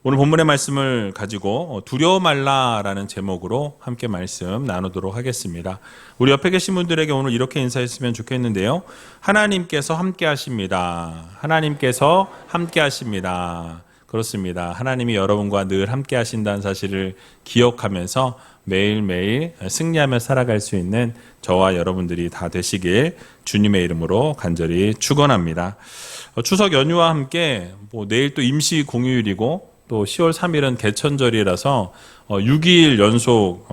오늘 본문의 말씀을 가지고 두려워 말라라는 제목으로 함께 말씀 나누도록 하겠습니다. 우리 옆에 계신 분들에게 오늘 이렇게 인사했으면 좋겠는데요. 하나님께서 함께 하십니다. 하나님께서 함께 하십니다. 그렇습니다. 하나님이 여러분과 늘 함께 하신다는 사실을 기억하면서 매일매일 승리하며 살아갈 수 있는 저와 여러분들이 다 되시길 주님의 이름으로 간절히 축원합니다. 추석 연휴와 함께 내일 또 임시 공휴일이고 또 10월 3일은 개천절이라서 6일 연속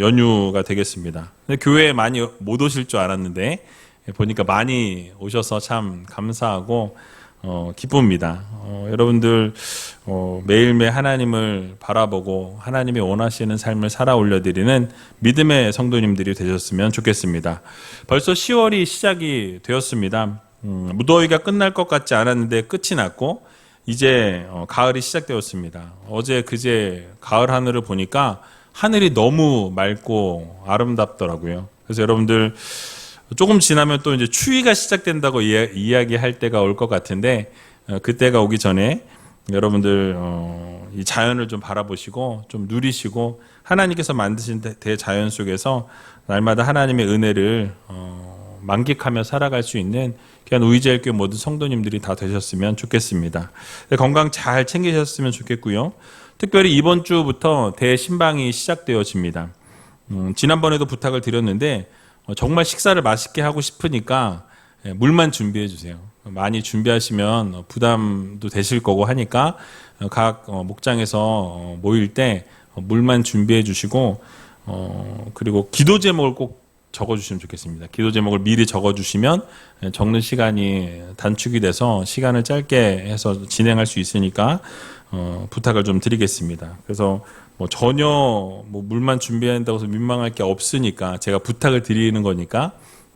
연휴가 되겠습니다. 근데 교회에 많이 못 오실 줄 알았는데 보니까 많이 오셔서 참 감사하고 기쁩니다. 여러분들 매일매일 하나님을 바라보고 하나님이 원하시는 삶을 살아 올려드리는 믿음의 성도님들이 되셨으면 좋겠습니다. 벌써 10월이 시작이 되었습니다. 무더위가 끝날 것 같지 않았는데 끝이 났고 이제 가을이 시작되었습니다. 어제 그제 가을 하늘을 보니까 하늘이 너무 맑고 아름답더라고요. 그래서 여러분들 조금 지나면 또 이제 추위가 시작된다고 이야기할 때가 올 것 같은데 그때가 오기 전에 여러분들 이 자연을 좀 바라보시고 좀 누리시고 하나님께서 만드신 대자연 속에서 날마다 하나님의 은혜를 만끽하며 살아갈 수 있는 귀한 우이제일교회 모든 성도님들이 다 되셨으면 좋겠습니다. 건강 잘 챙기셨으면 좋겠고요. 특별히 이번 주부터 대신방이 시작되어집니다. 지난번에도 부탁을 드렸는데 정말 식사를 맛있게 하고 싶으니까 물만 준비해 주세요. 많이 준비하시면 부담도 되실 거고 하니까 각 목장에서 모일 때 물만 준비해 주시고 그리고 기도 제목을 꼭 적어주시면 좋겠습니다. 기도 제목을 미리 적어주시면 적는 시간이 단축이 돼서 시간을 짧게 해서 진행할 수 있으니까 부탁을 좀 드리겠습니다. 그래서 전혀 물만 준비해야 된다고 해서 민망할 게 없으니까 제가 부탁을 드리는 거니까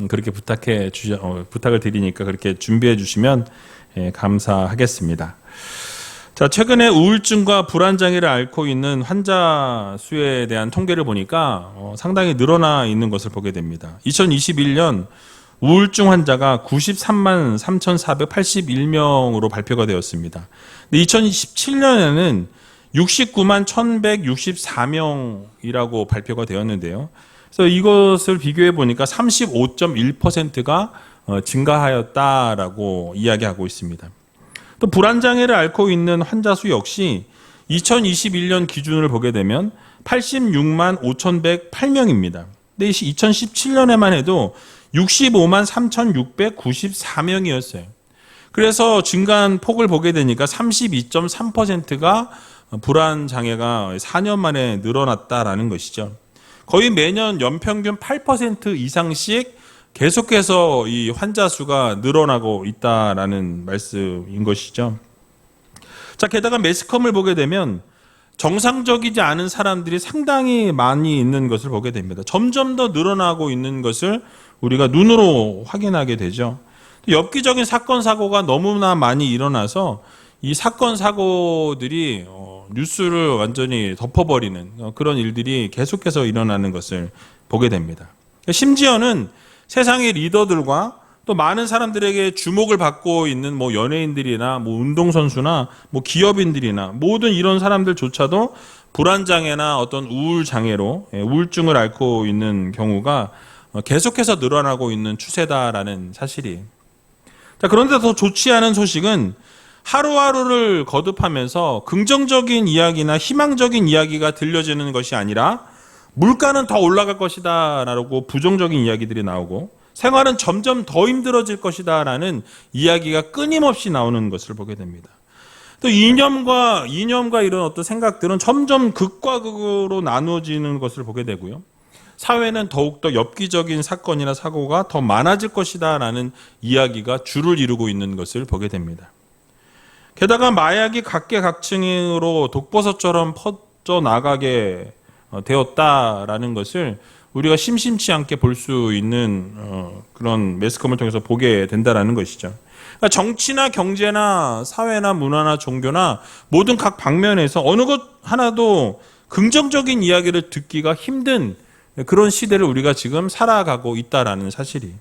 그렇게 부탁을 드리니까 그렇게 준비해 주시면 감사하겠습니다. 자, 최근에 우울증과 불안장애를 앓고 있는 환자 수에 대한 통계를 보니까 상당히 늘어나 있는 것을 보게 됩니다. 2021년 우울증 환자가 93만 3,481명으로 발표가 되었습니다. 근데 2027년에는 69만 1,164명이라고 발표가 되었는데요. 그래서 이것을 비교해 보니까 35.1%가 증가하였다라고 이야기하고 있습니다. 또 불안장애를 앓고 있는 환자 수 역시 2021년 기준을 보게 되면 86만 5,108명입니다. 근데 2017년에만 해도 65만 3,694명이었어요. 그래서 증가한 폭을 보게 되니까 32.3%가 불안장애가 4년 만에 늘어났다라는 것이죠. 거의 매년 연평균 8% 이상씩 계속해서 이 환자 수가 늘어나고 있다라는 말씀인 것이죠. 자, 게다가 매스컴을 보게 되면 정상적이지 않은 사람들이 상당히 많이 있는 것을 보게 됩니다. 점점 더 늘어나고 있는 것을 우리가 눈으로 확인하게 되죠. 엽기적인 사건 사고가 너무나 많이 일어나서 이 사건 사고들이 뉴스를 완전히 덮어버리는 그런 일들이 계속해서 일어나는 것을 보게 됩니다. 심지어는 세상의 리더들과 또 많은 사람들에게 주목을 받고 있는 연예인들이나 운동선수나 기업인들이나 모든 이런 사람들조차도 불안장애나 어떤 우울장애로 우울증을 앓고 있는 경우가 계속해서 늘어나고 있는 추세다라는 사실이. 자, 그런데 더 좋지 않은 소식은 하루하루를 거듭하면서 긍정적인 이야기나 희망적인 이야기가 들려지는 것이 아니라 물가는 더 올라갈 것이다 라고 부정적인 이야기들이 나오고 생활은 점점 더 힘들어질 것이다 라는 이야기가 끊임없이 나오는 것을 보게 됩니다. 또 이념과 이런 어떤 생각들은 점점 극과 극으로 나누어지는 것을 보게 되고요. 사회는 더욱더 엽기적인 사건이나 사고가 더 많아질 것이다 라는 이야기가 주를 이루고 있는 것을 보게 됩니다. 게다가 마약이 각계각층으로 독버섯처럼 퍼져나가게 되었다라는 것을 우리가 심심치 않게 볼 수 있는 그런 매스컴을 통해서 보게 된다라는 것이죠. 그러니까 정치나 경제나 사회나 문화나 종교나 모든 각 방면에서 어느 것 하나도 긍정적인 이야기를 듣기가 힘든 그런 시대를 우리가 지금 살아가고 있다라는 사실이.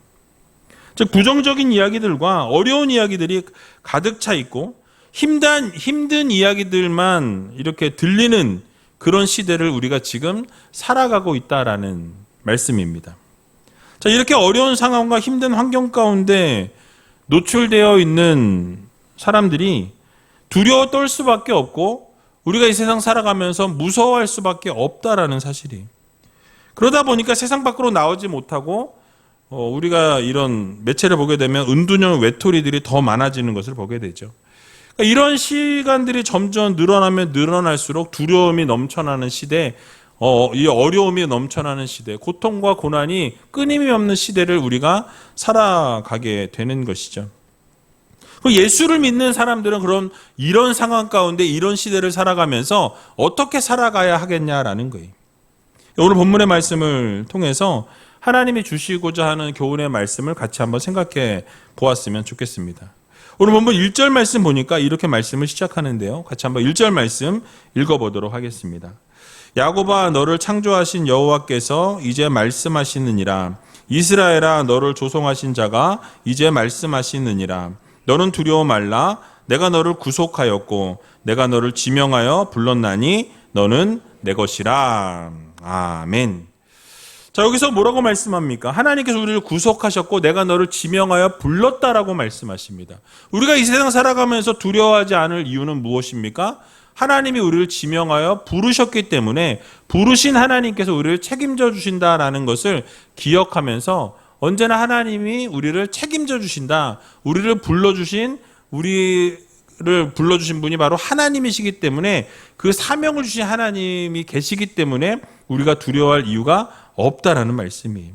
즉 부정적인 이야기들과 어려운 이야기들이 가득 차 있고 힘든 이야기들만 이렇게 들리는 그런 시대를 우리가 지금 살아가고 있다라는 말씀입니다. 자, 이렇게 어려운 상황과 힘든 환경 가운데 노출되어 있는 사람들이 두려워 떨 수밖에 없고 우리가 이 세상 살아가면서 무서워할 수밖에 없다라는 사실이. 그러다 보니까 세상 밖으로 나오지 못하고 우리가 이런 매체를 보게 되면 은둔형 외톨이들이 더 많아지는 것을 보게 되죠. 그러니까 이런 시간들이 점점 늘어나면 늘어날수록 두려움이 넘쳐나는 시대, 이 어려움이 넘쳐나는 시대, 고통과 고난이 끊임이 없는 시대를 우리가 살아가게 되는 것이죠. 예수를 믿는 사람들은 그럼 이런 상황 가운데 이런 시대를 살아가면서 어떻게 살아가야 하겠냐라는 거예요. 오늘 본문의 말씀을 통해서 하나님이 주시고자 하는 교훈의 말씀을 같이 한번 생각해 보았으면 좋겠습니다. 오늘 본문 1절 말씀 보니까 이렇게 말씀을 시작하는데요. 같이 한번 1절 말씀 읽어보도록 하겠습니다. 야곱아 너를 창조하신 여호와께서 이제 말씀하시느니라. 이스라엘아 너를 조성하신 자가 이제 말씀하시느니라. 너는 두려워 말라. 내가 너를 구속하였고 내가 너를 지명하여 불렀나니 너는 내 것이라. 아멘. 자, 여기서 뭐라고 말씀합니까? 하나님께서 우리를 구속하셨고 내가 너를 지명하여 불렀다라고 말씀하십니다. 우리가 이 세상 살아가면서 두려워하지 않을 이유는 무엇입니까? 하나님이 우리를 지명하여 부르셨기 때문에 부르신 하나님께서 우리를 책임져 주신다라는 것을 기억하면서 언제나 하나님이 우리를 책임져 주신다. 우리를 불러주신 분이 바로 하나님이시기 때문에 그 사명을 주신 하나님이 계시기 때문에 우리가 두려워할 이유가 없다라는 말씀이에요.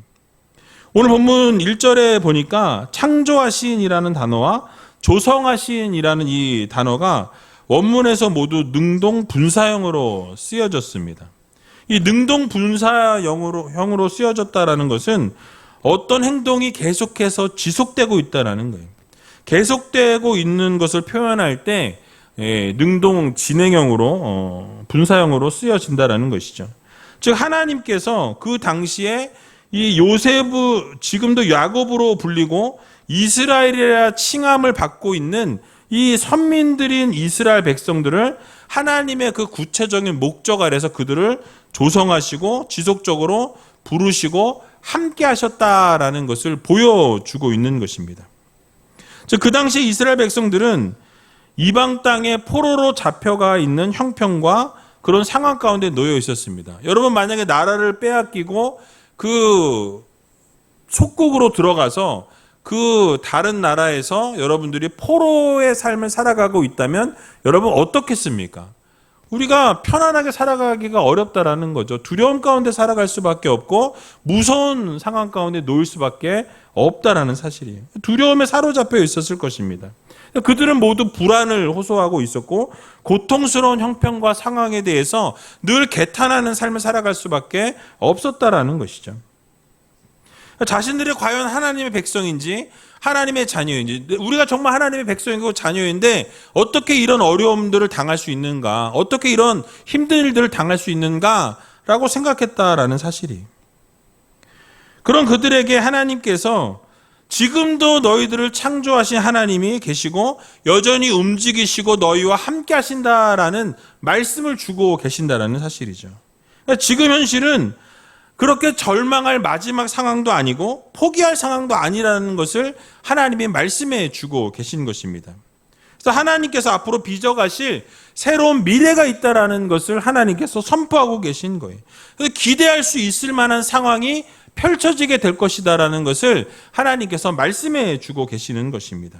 오늘 본문 1절에 보니까 창조하신이라는 단어와 조성하신이라는 이 단어가 원문에서 모두 능동분사형으로 쓰여졌습니다. 이 능동분사형으로 쓰여졌다라는 것은 어떤 행동이 계속해서 지속되고 있다는 거예요. 계속되고 있는 것을 표현할 때 능동 진행형으로 분사형으로 쓰여진다는 것이죠. 즉 하나님께서 그 당시에 이 요셉을 지금도 야곱으로 불리고 이스라엘이라 칭함을 받고 있는 이 선민들인 이스라엘 백성들을 하나님의 그 구체적인 목적 아래서 그들을 조성하시고 지속적으로 부르시고 함께 하셨다라는 것을 보여주고 있는 것입니다. 즉 그 당시 이스라엘 백성들은 이방 땅에 포로로 잡혀가 있는 형편과 그런 상황 가운데 놓여 있었습니다. 여러분 만약에 나라를 빼앗기고 그 속국으로 들어가서 그 다른 나라에서 여러분들이 포로의 삶을 살아가고 있다면 여러분 어떻겠습니까? 우리가 편안하게 살아가기가 어렵다라는 거죠. 두려움 가운데 살아갈 수밖에 없고 무서운 상황 가운데 놓일 수밖에 없다라는 사실이에요. 두려움에 사로잡혀 있었을 것입니다. 그들은 모두 불안을 호소하고 있었고 고통스러운 형편과 상황에 대해서 늘 개탄하는 삶을 살아갈 수밖에 없었다라는 것이죠. 자신들이 과연 하나님의 백성인지 하나님의 자녀인지, 우리가 정말 하나님의 백성이고 자녀인데 어떻게 이런 어려움들을 당할 수 있는가, 어떻게 이런 힘든 일들을 당할 수 있는가라고 생각했다라는 사실이. 그런 그들에게 하나님께서 지금도 너희들을 창조하신 하나님이 계시고 여전히 움직이시고 너희와 함께 하신다라는 말씀을 주고 계신다라는 사실이죠. 그러니까 지금 현실은 그렇게 절망할 마지막 상황도 아니고 포기할 상황도 아니라는 것을 하나님이 말씀해 주고 계신 것입니다. 그래서 하나님께서 앞으로 빚어가실 새로운 미래가 있다라는 것을 하나님께서 선포하고 계신 거예요. 그래서 기대할 수 있을 만한 상황이 펼쳐지게 될 것이다라는 것을 하나님께서 말씀해 주고 계시는 것입니다.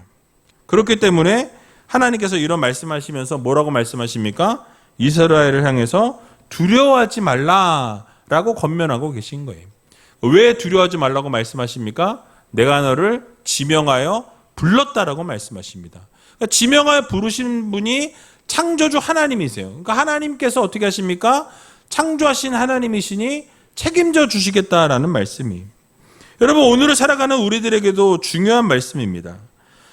그렇기 때문에 하나님께서 이런 말씀하시면서 뭐라고 말씀하십니까? 이스라엘을 향해서 두려워하지 말라라고 권면하고 계신 거예요. 왜 두려워하지 말라고 말씀하십니까? 내가 너를 지명하여 불렀다라고 말씀하십니다. 그러니까 지명하여 부르신 분이 창조주 하나님이세요. 그러니까 하나님께서 어떻게 하십니까? 창조하신 하나님이시니 책임져 주시겠다라는 말씀이. 여러분 오늘을 살아가는 우리들에게도 중요한 말씀입니다.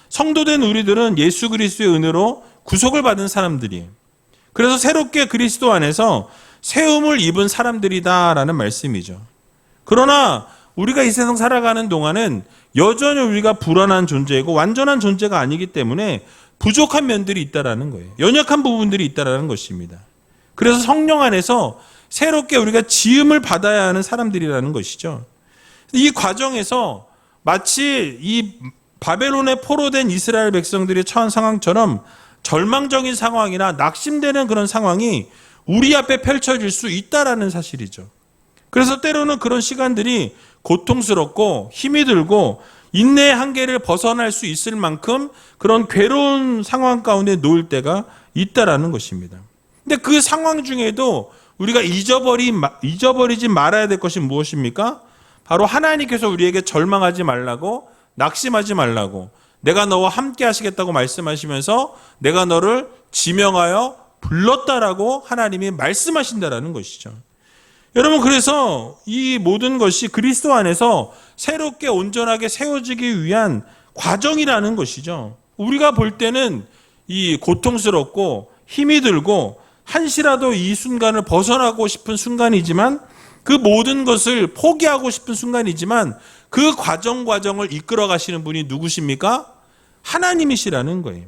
성도된 우리들은 예수 그리스도의 은혜로 구속을 받은 사람들이에요. 그래서 새롭게 그리스도 안에서 세움을 입은 사람들이다라는 말씀이죠. 그러나 우리가 이 세상 살아가는 동안은 여전히 우리가 불안한 존재이고 완전한 존재가 아니기 때문에 부족한 면들이 있다라는 거예요. 연약한 부분들이 있다라는 것입니다. 그래서 성령 안에서 새롭게 우리가 지음을 받아야 하는 사람들이라는 것이죠. 이 과정에서 마치 이 바벨론에 포로된 이스라엘 백성들이 처한 상황처럼 절망적인 상황이나 낙심되는 그런 상황이 우리 앞에 펼쳐질 수 있다라는 사실이죠. 그래서 때로는 그런 시간들이 고통스럽고 힘이 들고 인내의 한계를 벗어날 수 있을 만큼 그런 괴로운 상황 가운데 놓일 때가 있다라는 것입니다. 근데 그 상황 중에도 우리가 잊어버리지 말아야 될 것이 무엇입니까? 바로 하나님께서 우리에게 절망하지 말라고, 낙심하지 말라고, 내가 너와 함께 하시겠다고 말씀하시면서 내가 너를 지명하여 불렀다라고 하나님이 말씀하신다라는 것이죠. 여러분, 그래서 이 모든 것이 그리스도 안에서 새롭게 온전하게 세워지기 위한 과정이라는 것이죠. 우리가 볼 때는 이 고통스럽고 힘이 들고 한시라도 이 순간을 벗어나고 싶은 순간이지만, 그 모든 것을 포기하고 싶은 순간이지만 그 과정을 이끌어 가시는 분이 누구십니까? 하나님이시라는 거예요.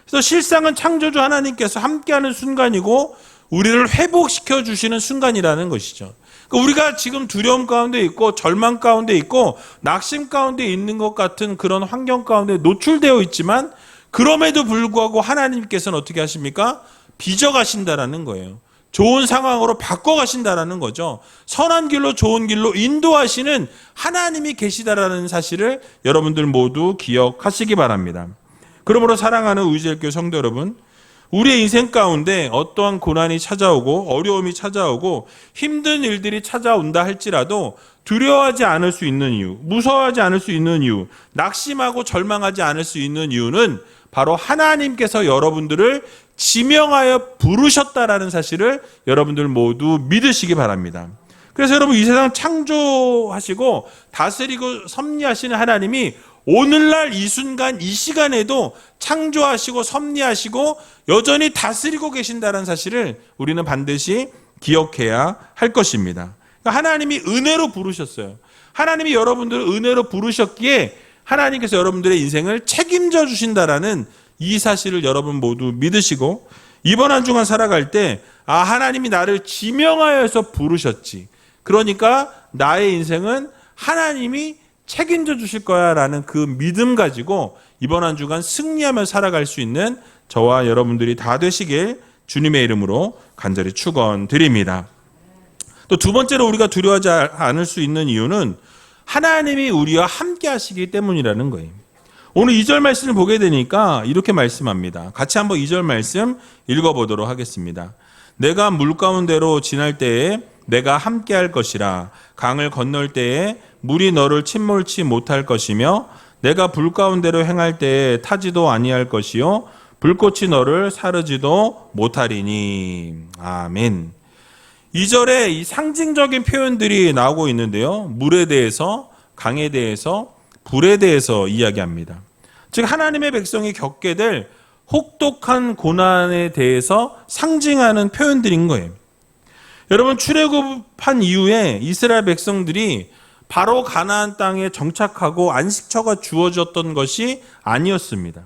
그래서 실상은 창조주 하나님께서 함께하는 순간이고 우리를 회복시켜 주시는 순간이라는 것이죠. 그러니까 우리가 지금 두려움 가운데 있고 절망 가운데 있고 낙심 가운데 있는 것 같은 그런 환경 가운데 노출되어 있지만, 그럼에도 불구하고 하나님께서는 어떻게 하십니까? 빚어가신다라는 거예요. 좋은 상황으로 바꿔가신다라는 거죠. 선한 길로, 좋은 길로 인도하시는 하나님이 계시다라는 사실을 여러분들 모두 기억하시기 바랍니다. 그러므로 사랑하는 우이젤교회 성도 여러분, 우리의 인생 가운데 어떠한 고난이 찾아오고 어려움이 찾아오고 힘든 일들이 찾아온다 할지라도 두려워하지 않을 수 있는 이유, 무서워하지 않을 수 있는 이유, 낙심하고 절망하지 않을 수 있는 이유는 바로 하나님께서 여러분들을 지명하여 부르셨다라는 사실을 여러분들 모두 믿으시기 바랍니다. 그래서 여러분, 이 세상 창조하시고 다스리고 섭리하시는 하나님이 오늘날 이 순간 이 시간에도 창조하시고 섭리하시고 여전히 다스리고 계신다는 사실을 우리는 반드시 기억해야 할 것입니다. 그러니까 하나님이 은혜로 부르셨어요. 하나님이 여러분들을 은혜로 부르셨기에 하나님께서 여러분들의 인생을 책임져 주신다라는 이 사실을 여러분 모두 믿으시고, 이번 한 주간 살아갈 때 하나님이 나를 지명하여서 부르셨지, 그러니까 나의 인생은 하나님이 책임져 주실 거야 라는 그 믿음 가지고 이번 한 주간 승리하며 살아갈 수 있는 저와 여러분들이 다 되시길 주님의 이름으로 간절히 축원드립니다. 또 두 번째로 우리가 두려워하지 않을 수 있는 이유는 하나님이 우리와 함께 하시기 때문이라는 거예요. 오늘 2절 말씀을 보게 되니까 이렇게 말씀합니다. 같이 한번 2절 말씀 읽어보도록 하겠습니다. 내가 물 가운데로 지날 때에 내가 함께 할 것이라. 강을 건널 때에 물이 너를 침몰치 못할 것이며 내가 불 가운데로 행할 때에 타지도 아니할 것이요 불꽃이 너를 사르지도 못하리니. 아멘. 2절에 이 상징적인 표현들이 나오고 있는데요. 물에 대해서, 강에 대해서, 불에 대해서 이야기합니다. 즉 하나님의 백성이 겪게 될 혹독한 고난에 대해서 상징하는 표현들인 거예요. 여러분, 출애굽한 이후에 이스라엘 백성들이 바로 가나안 땅에 정착하고 안식처가 주어졌던 것이 아니었습니다.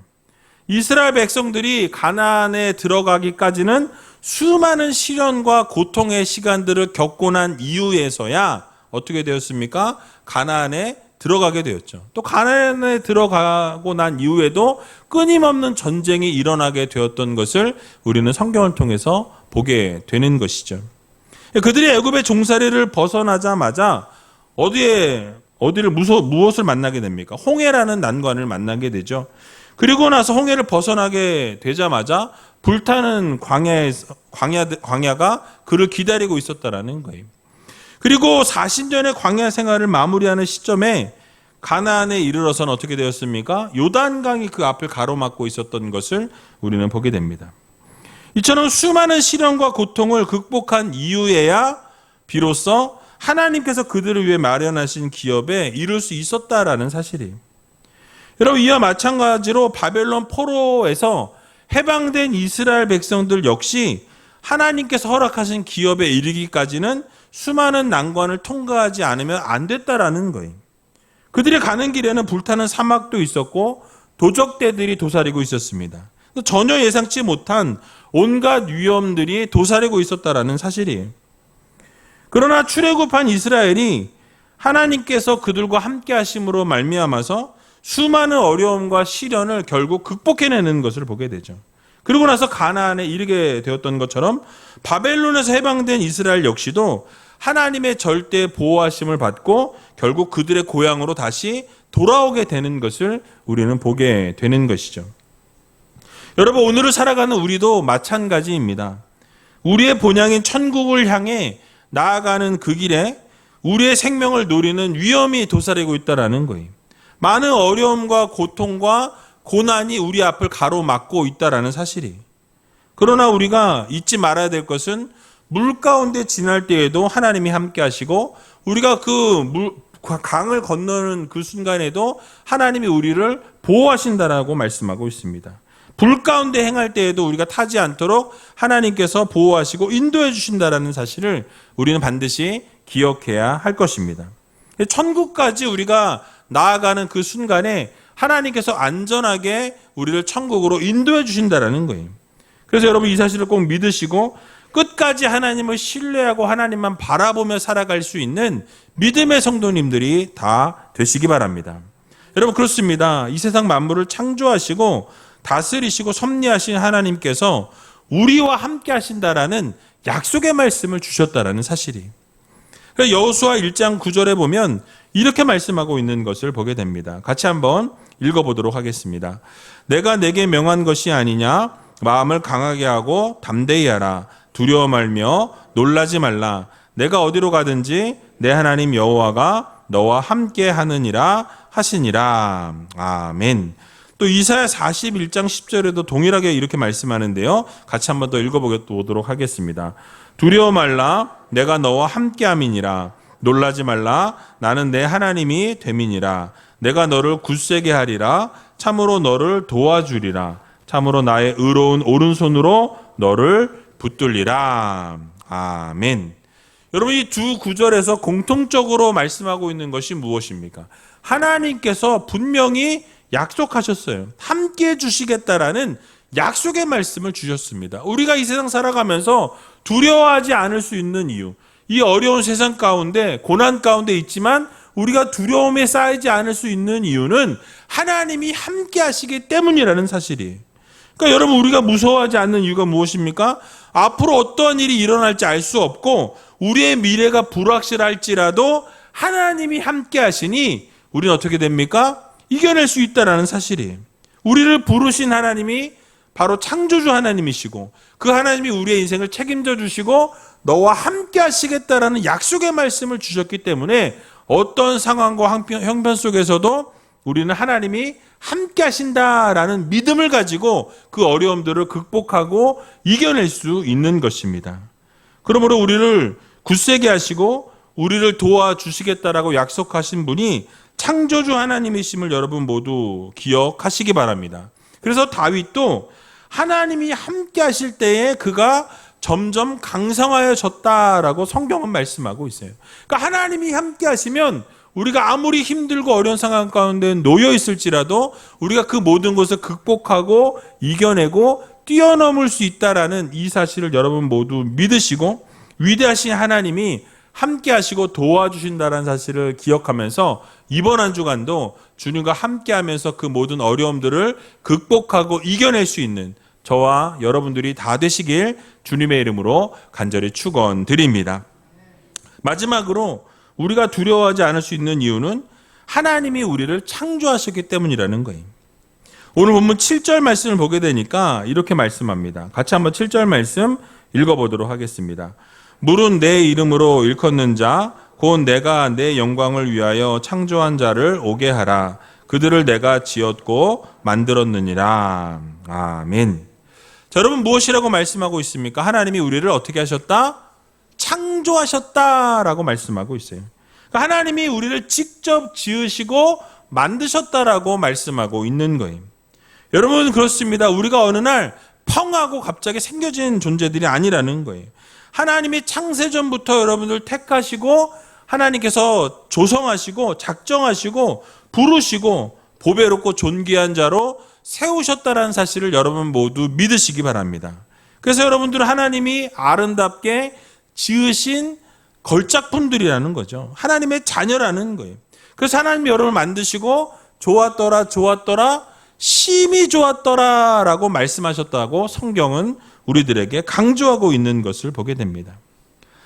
이스라엘 백성들이 가나안에 들어가기까지는 수많은 시련과 고통의 시간들을 겪고 난 이후에서야 어떻게 되었습니까? 가나안에 들어가게 되었죠. 또 가나안에 들어가고 난 이후에도 끊임없는 전쟁이 일어나게 되었던 것을 우리는 성경을 통해서 보게 되는 것이죠. 그들이 애굽의 종살이를 벗어나자마자 어디를 무엇을 만나게 됩니까? 홍해라는 난관을 만나게 되죠. 그리고 나서 홍해를 벗어나게 되자마자 불타는 광야가 그를 기다리고 있었다라는 거예요. 그리고 40년의 광야 생활을 마무리하는 시점에 가나안에 이르러서는 어떻게 되었습니까? 요단강이 그 앞을 가로막고 있었던 것을 우리는 보게 됩니다. 이처럼 수많은 시련과 고통을 극복한 이후에야 비로소 하나님께서 그들을 위해 마련하신 기업에 이룰 수 있었다라는 사실이에요. 여러분, 이와 마찬가지로 바벨론 포로에서 해방된 이스라엘 백성들 역시 하나님께서 허락하신 기업에 이르기까지는 수많은 난관을 통과하지 않으면 안 됐다라는 거예요. 그들이 가는 길에는 불타는 사막도 있었고 도적대들이 도사리고 있었습니다. 전혀 예상치 못한 온갖 위험들이 도사리고 있었다라는 사실이에요. 그러나 출애굽한 이스라엘이 하나님께서 그들과 함께 하심으로 말미암아서 수많은 어려움과 시련을 결국 극복해내는 것을 보게 되죠. 그리고 나서 가나안에 이르게 되었던 것처럼 바벨론에서 해방된 이스라엘 역시도 하나님의 절대 보호하심을 받고 결국 그들의 고향으로 다시 돌아오게 되는 것을 우리는 보게 되는 것이죠. 여러분, 오늘을 살아가는 우리도 마찬가지입니다. 우리의 본향인 천국을 향해 나아가는 그 길에 우리의 생명을 노리는 위험이 도사리고 있다는 거예요. 많은 어려움과 고통과 고난이 우리 앞을 가로막고 있다는 사실이에요. 그러나 우리가 잊지 말아야 될 것은 물 가운데 지날 때에도 하나님이 함께 하시고 우리가 강을 건너는 그 순간에도 하나님이 우리를 보호하신다라고 말씀하고 있습니다. 불 가운데 행할 때에도 우리가 타지 않도록 하나님께서 보호하시고 인도해 주신다라는 사실을 우리는 반드시 기억해야 할 것입니다. 천국까지 우리가 나아가는 그 순간에 하나님께서 안전하게 우리를 천국으로 인도해 주신다라는 거예요. 그래서 여러분, 이 사실을 꼭 믿으시고 끝까지 하나님을 신뢰하고 하나님만 바라보며 살아갈 수 있는 믿음의 성도님들이 다 되시기 바랍니다. 여러분, 그렇습니다. 이 세상 만물을 창조하시고 다스리시고 섭리하신 하나님께서 우리와 함께 하신다라는 약속의 말씀을 주셨다라는 사실이. 여호수아 1장 9절에 보면 이렇게 말씀하고 있는 것을 보게 됩니다. 같이 한번 읽어보도록 하겠습니다. 내가 내게 명한 것이 아니냐? 마음을 강하게 하고 담대히 하라. 두려워 말며 놀라지 말라. 내가 어디로 가든지 내 하나님 여호와가 너와 함께 하느니라 하시니라. 아멘. 또 이사야 41장 10절에도 동일하게 이렇게 말씀하는데요. 같이 한번 더 읽어보도록 하겠습니다. 두려워 말라. 내가 너와 함께함이니라. 놀라지 말라. 나는 내 하나님이 됨이니라. 내가 너를 굳세게 하리라. 참으로 너를 도와주리라. 참으로 나의 의로운 오른손으로 너를 붙들리라. 아멘. 여러분, 이 두 구절에서 공통적으로 말씀하고 있는 것이 무엇입니까? 하나님께서 분명히 약속하셨어요. 함께 해주시겠다라는 약속의 말씀을 주셨습니다. 우리가 이 세상 살아가면서 두려워하지 않을 수 있는 이유, 이 어려운 세상 가운데 고난 가운데 있지만 우리가 두려움에 쌓이지 않을 수 있는 이유는 하나님이 함께 하시기 때문이라는 사실이에요. 그러니까 여러분, 우리가 무서워하지 않는 이유가 무엇입니까? 앞으로 어떠한 일이 일어날지 알 수 없고 우리의 미래가 불확실할지라도 하나님이 함께 하시니 우리는 어떻게 됩니까? 이겨낼 수 있다는 사실이에요. 우리를 부르신 하나님이 바로 창조주 하나님이시고 그 하나님이 우리의 인생을 책임져 주시고 너와 함께 하시겠다라는 약속의 말씀을 주셨기 때문에 어떤 상황과 형편 속에서도 우리는 하나님이 함께 하신다라는 믿음을 가지고 그 어려움들을 극복하고 이겨낼 수 있는 것입니다. 그러므로 우리를 굳세게 하시고 우리를 도와주시겠다라고 약속하신 분이 창조주 하나님이심을 여러분 모두 기억하시기 바랍니다. 그래서 다윗도 하나님이 함께 하실 때에 그가 점점 강성하여졌다라고 성경은 말씀하고 있어요. 그러니까 하나님이 함께 하시면 우리가 아무리 힘들고 어려운 상황 가운데 놓여 있을지라도 우리가 그 모든 것을 극복하고 이겨내고 뛰어넘을 수 있다라는 이 사실을 여러분 모두 믿으시고 위대하신 하나님이 함께 하시고 도와주신다는 사실을 기억하면서 이번 한 주간도 주님과 함께 하면서 그 모든 어려움들을 극복하고 이겨낼 수 있는 저와 여러분들이 다 되시길 주님의 이름으로 간절히 축원드립니다. 마지막으로 우리가 두려워하지 않을 수 있는 이유는 하나님이 우리를 창조하셨기 때문이라는 거예요. 오늘 본문 7절 말씀을 보게 되니까 이렇게 말씀합니다. 같이 한번 7절 말씀 읽어보도록 하겠습니다. 물은 내 이름으로 일컫는 자, 곧 내가 내 영광을 위하여 창조한 자를 오게 하라. 그들을 내가 지었고 만들었느니라. 아멘. 자, 여러분, 무엇이라고 말씀하고 있습니까? 하나님이 우리를 어떻게 하셨다? 창조하셨다라고 말씀하고 있어요. 그러니까 하나님이 우리를 직접 지으시고 만드셨다라고 말씀하고 있는 거예요. 여러분, 그렇습니다. 우리가 어느 날 펑하고 갑자기 생겨진 존재들이 아니라는 거예요. 하나님이 창세전부터 여러분들 택하시고 하나님께서 조성하시고 작정하시고 부르시고 보배롭고 존귀한 자로 세우셨다라는 사실을 여러분 모두 믿으시기 바랍니다. 그래서 여러분들은 하나님이 아름답게 지으신 걸작품들이라는 거죠. 하나님의 자녀라는 거예요. 그래서 하나님이 여러분을 만드시고 좋았더라 좋았더라 심히 좋았더라 라고 말씀하셨다고 성경은 우리들에게 강조하고 있는 것을 보게 됩니다.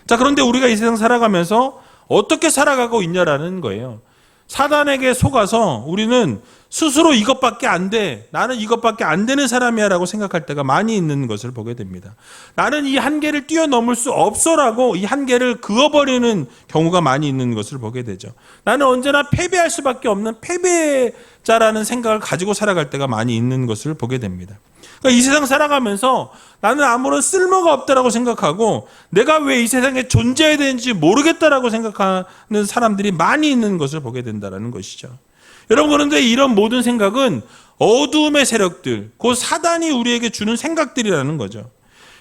자, 그런데 우리가 이 세상 살아가면서 어떻게 살아가고 있냐라는 거예요. 사단에게 속아서 우리는 스스로 이것밖에 안 돼, 나는 이것밖에 안 되는 사람이야 라고 생각할 때가 많이 있는 것을 보게 됩니다. 나는 이 한계를 뛰어넘을 수 없어라고 이 한계를 그어버리는 경우가 많이 있는 것을 보게 되죠. 나는 언제나 패배할 수밖에 없는 패배자라는 생각을 가지고 살아갈 때가 많이 있는 것을 보게 됩니다. 그러니까 이 세상 살아가면서 나는 아무런 쓸모가 없다라고 생각하고 내가 왜 이 세상에 존재해야 되는지 모르겠다라고 생각하는 사람들이 많이 있는 것을 보게 된다는 것이죠. 여러분, 그런데 이런 모든 생각은 어두움의 세력들, 그 사단이 우리에게 주는 생각들이라는 거죠.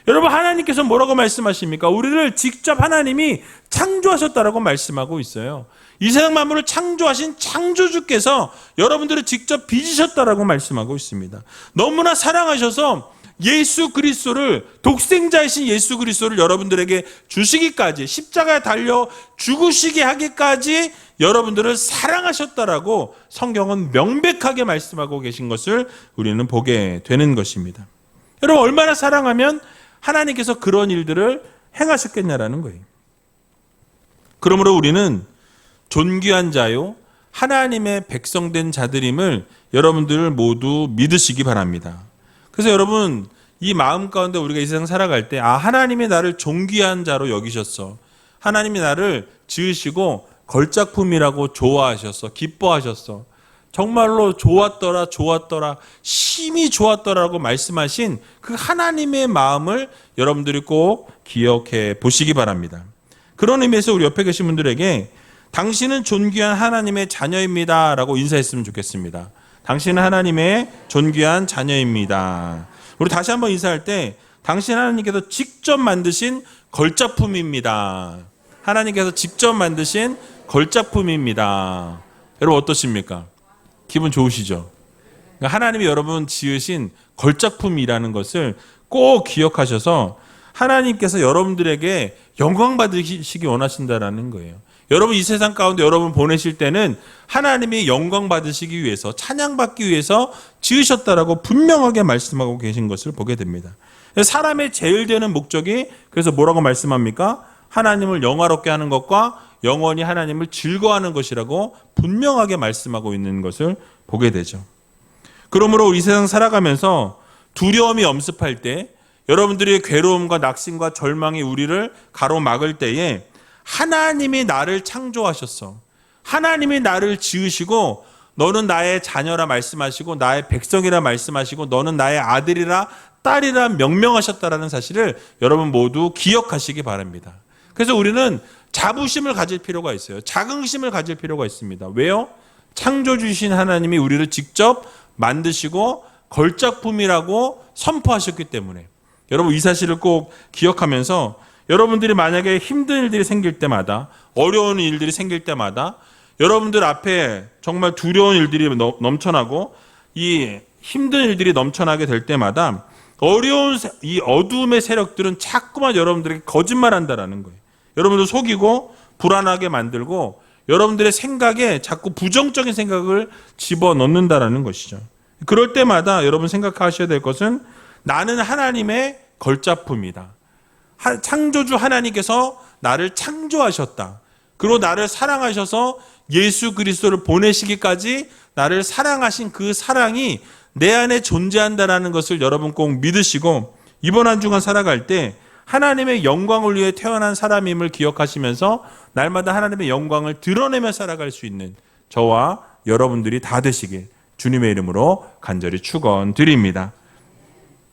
여러분, 하나님께서 뭐라고 말씀하십니까? 우리를 직접 하나님이 창조하셨다라고 말씀하고 있어요. 이 세상 만물을 창조하신 창조주께서 여러분들을 직접 빚으셨다라고 말씀하고 있습니다. 너무나 사랑하셔서 예수 그리스도를, 독생자이신 예수 그리스도를 여러분들에게 주시기까지, 십자가에 달려 죽으시게 하기까지 여러분들을 사랑하셨다라고 성경은 명백하게 말씀하고 계신 것을 우리는 보게 되는 것입니다. 여러분, 얼마나 사랑하면 하나님께서 그런 일들을 행하셨겠냐라는 거예요. 그러므로 우리는 존귀한 자요 하나님의 백성된 자들임을 여러분들 모두 믿으시기 바랍니다. 그래서 여러분, 이 마음 가운데 우리가 이 세상 살아갈 때, 하나님이 나를 존귀한 자로 여기셨어, 하나님이 나를 지으시고 걸작품이라고 좋아하셨어, 기뻐하셨어, 정말로 좋았더라 좋았더라 심히 좋았더라고 말씀하신 그 하나님의 마음을 여러분들이 꼭 기억해 보시기 바랍니다. 그런 의미에서 우리 옆에 계신 분들에게 당신은 존귀한 하나님의 자녀입니다 라고 인사했으면 좋겠습니다. 당신은 하나님의 존귀한 자녀입니다. 우리 다시 한번 인사할 때, 당신 하나님께서 직접 만드신 걸작품입니다. 하나님께서 직접 만드신 걸작품입니다. 여러분, 어떠십니까? 기분 좋으시죠? 그러니까 하나님이 여러분 지으신 걸작품이라는 것을 꼭 기억하셔서 하나님께서 여러분들에게 영광 받으시기 원하신다라는 거예요. 여러분, 이 세상 가운데 여러분 보내실 때는 하나님이 영광 받으시기 위해서, 찬양받기 위해서 지으셨다라고 분명하게 말씀하고 계신 것을 보게 됩니다. 사람의 제일 되는 목적이, 그래서 뭐라고 말씀합니까? 하나님을 영화롭게 하는 것과 영원히 하나님을 즐거워하는 것이라고 분명하게 말씀하고 있는 것을 보게 되죠. 그러므로 이 세상 살아가면서 두려움이 엄습할 때, 여러분들의 괴로움과 낙심과 절망이 우리를 가로막을 때에 하나님이 나를 창조하셨어, 하나님이 나를 지으시고 너는 나의 자녀라 말씀하시고 나의 백성이라 말씀하시고 너는 나의 아들이라 딸이라 명명하셨다라는 사실을 여러분 모두 기억하시기 바랍니다. 그래서 우리는 자부심을 가질 필요가 있어요. 자긍심을 가질 필요가 있습니다. 왜요? 창조주신 하나님이 우리를 직접 만드시고 걸작품이라고 선포하셨기 때문에. 여러분, 이 사실을 꼭 기억하면서 여러분들이 만약에 힘든 일들이 생길 때마다, 어려운 일들이 생길 때마다, 여러분들 앞에 정말 두려운 일들이 넘쳐나고 이 힘든 일들이 넘쳐나게 될 때마다 어려운 이 어두움의 세력들은 자꾸만 여러분들에게 거짓말한다라는 거예요. 여러분들 속이고 불안하게 만들고 여러분들의 생각에 자꾸 부정적인 생각을 집어넣는다라는 것이죠. 그럴 때마다 여러분 생각하셔야 될 것은, 나는 하나님의 걸작품이다. 창조주 하나님께서 나를 창조하셨다. 그리고 나를 사랑하셔서 예수 그리스도를 보내시기까지 나를 사랑하신 그 사랑이 내 안에 존재한다는 것을 여러분 꼭 믿으시고, 이번 한 주간 살아갈 때 하나님의 영광을 위해 태어난 사람임을 기억하시면서 날마다 하나님의 영광을 드러내며 살아갈 수 있는 저와 여러분들이 다 되시길 주님의 이름으로 간절히 축원드립니다.